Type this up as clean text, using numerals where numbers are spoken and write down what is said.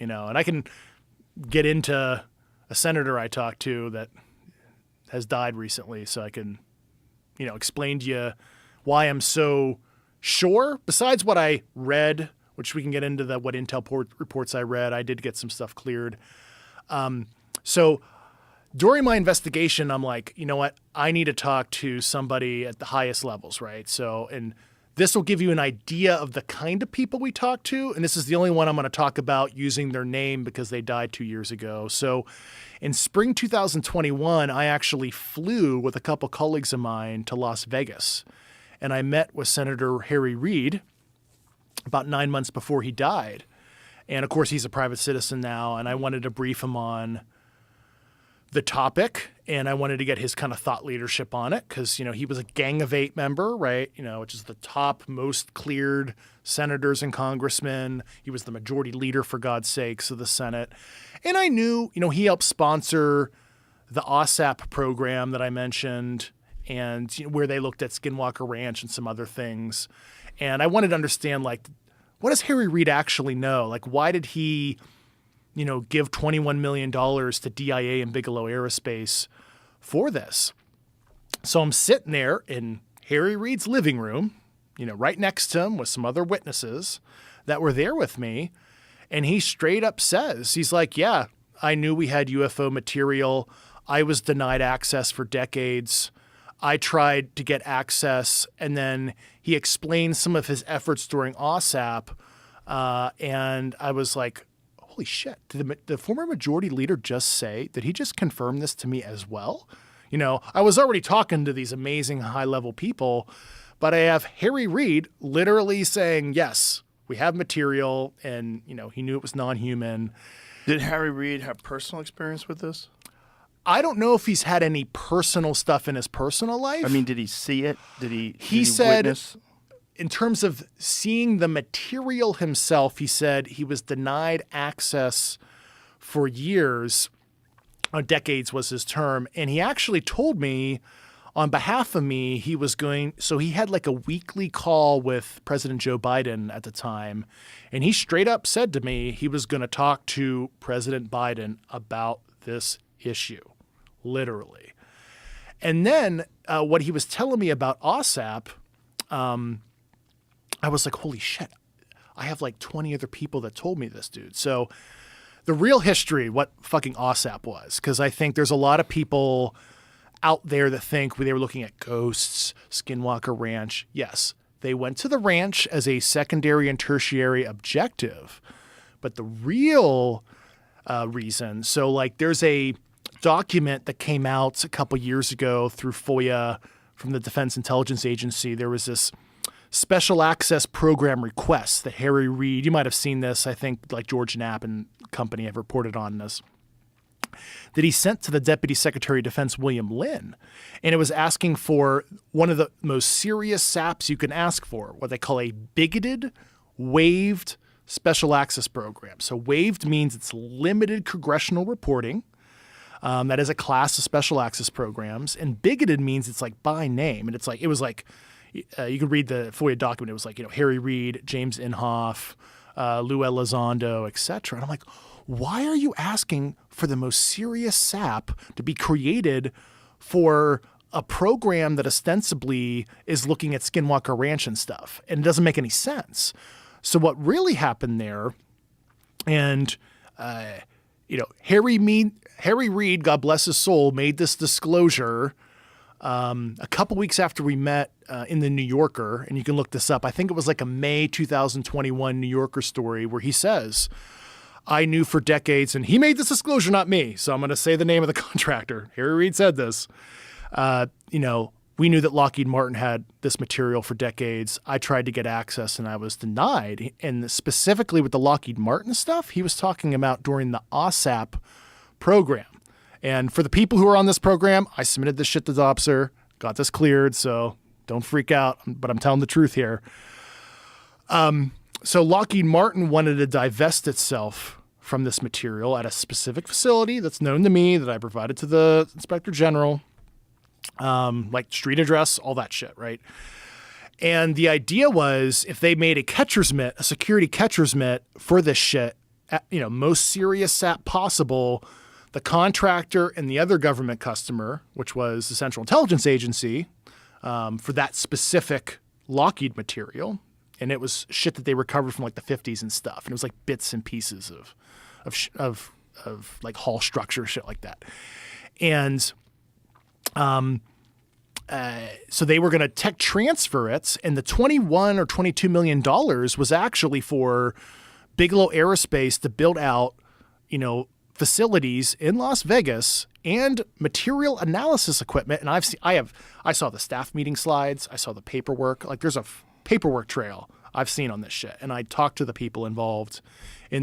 and I can get into a senator I talked to that has died recently, so I can, explain to you why I'm so sure. Besides what I read, which we can get into what intel reports I read, I did get some stuff cleared. So during my investigation, I'm like, you know what? I need to talk to somebody at the highest levels, right? So, and this will give you an idea of the kind of people we talk to. And this is the only one I'm going to talk about using their name because they died 2 years ago. So in spring 2021, I actually flew with a couple colleagues of mine to Las Vegas. And I met with Senator Harry Reid about 9 months before he died. And of course, he's a private citizen now. And I wanted to brief him on the topic, and I wanted to get his kind of thought leadership on it because, he was a Gang of Eight member, right? Which is the top most cleared senators and congressmen. He was the majority leader, for God's sakes, of the Senate. And I knew, he helped sponsor the USAF program that I mentioned and where they looked at Skinwalker Ranch and some other things. And I wanted to understand, what does Harry Reid actually know? Why did he give $21 million to DIA and Bigelow Aerospace for this? So I'm sitting there in Harry Reid's living room, right next to him with some other witnesses that were there with me. And he straight up says, he's like, yeah, I knew we had UFO material. I was denied access for decades. I tried to get access. And then he explained some of his efforts during OSAP. And I was like, holy shit, did the former majority leader just say, did he just confirm this to me as well? I was already talking to these amazing high-level people, but I have Harry Reid literally saying, yes, we have material, and, he knew it was non-human. Did Harry Reid have personal experience with this? I don't know if he's had any personal stuff in his personal life. I mean, did he see it? He said, witness? In terms of seeing the material himself, he said he was denied access for years, decades was his term. And he actually told me on behalf of me, he had a weekly call with President Joe Biden at the time. And he straight up said to me, he was going to talk to President Biden about this issue, literally. And then what he was telling me about OSAP, I was like, holy shit, I have 20 other people that told me this, dude. So the real history, what fucking OSAP was, because I think there's a lot of people out there that think they were looking at ghosts, Skinwalker Ranch. Yes, they went to the ranch as a secondary and tertiary objective. But the real reason, so there's a document that came out a couple years ago through FOIA from the Defense Intelligence Agency. There was this special access program request that Harry Reid, you might have seen this, I think George Knapp and company have reported on this, that he sent to the Deputy Secretary of Defense, William Lynn. And it was asking for one of the most serious SAPs you can ask for, what they call a bigoted, waived special access program. So waived means it's limited congressional reporting. That is a class of special access programs. And bigoted means it's by name. And it was you can read the FOIA document. It was Harry Reid, James Inhofe, Lou Elizondo, etc. And I'm like, why are you asking for the most serious SAP to be created for a program that ostensibly is looking at Skinwalker Ranch and stuff? And it doesn't make any sense. So what really happened there, and Harry Reid, God bless his soul, made this disclosure a couple weeks after we met in the New Yorker, and you can look this up. I think it was a May 2021 New Yorker story where he says, I knew for decades, and he made this disclosure, not me, so I'm going to say the name of the contractor. Harry Reid said this. We knew that Lockheed Martin had this material for decades. I tried to get access, and I was denied. And specifically with the Lockheed Martin stuff, he was talking about during the OSAP program. And for the people who are on this program, I submitted this shit to DOPSR, got this cleared, so don't freak out, but I'm telling the truth here. So Lockheed Martin wanted to divest itself from this material at a specific facility that's known to me that I provided to the Inspector General, street address, all that shit, right? And the idea was if they made a security catcher's mitt for this shit, most serious sap possible. The contractor and the other government customer, which was the Central Intelligence Agency, for that specific Lockheed material, and it was shit that they recovered from like the 50s and stuff, and it was like bits and pieces of like hull structure, shit like that, and so they were going to tech transfer it, and the $21 or $22 million was actually for Bigelow Aerospace to build out, facilities in Las Vegas and material analysis equipment. And I saw the staff meeting slides. I saw the paperwork. Like there's a paperwork trail I've seen on this shit. And I talked to the people involved in